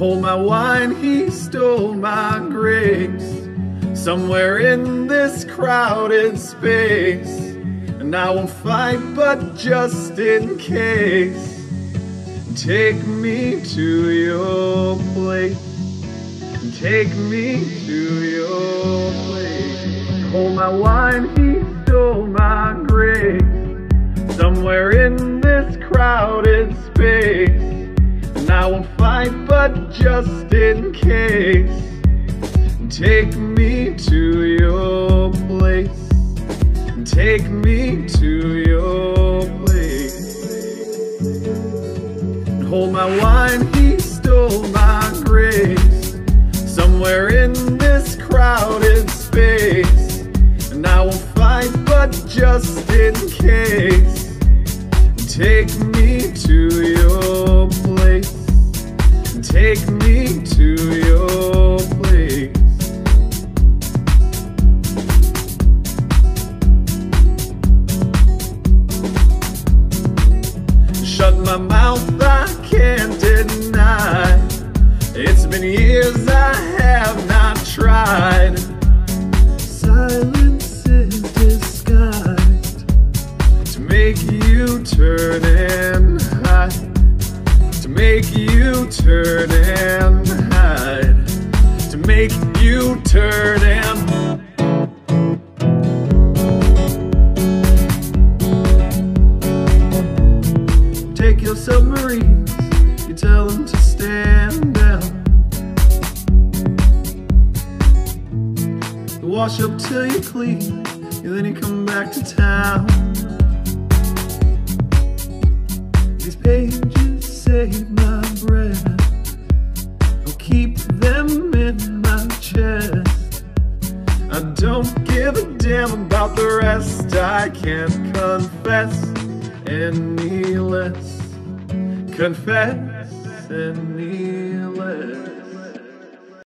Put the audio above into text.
hold my wine, he stole my grapes. Somewhere in this crowded space, and I won't fight, but just in case, take me to your place. Take me to your place. Hold my wine, he stole my grapes. Somewhere in this crowded space, and I won't fight, but just in case, take me to your place. Take me to your place. Hold my wine, he stole my grapes. Somewhere in this crowded space, and I won't fight, but just in case, take me to your place. Take me to your place. Shut my mouth, I can't deny. It's been years I have not tried. Silence is disguised to make you turn and hide. To make you turn and hide. To make you turn and hide. Take your submarines, you tell them to stand down. You wash up till you're clean, and then you come back to town. These pages save my breath, I'll keep them in my chest. I don't give a damn about the rest, I can't confess any less. Confess any less.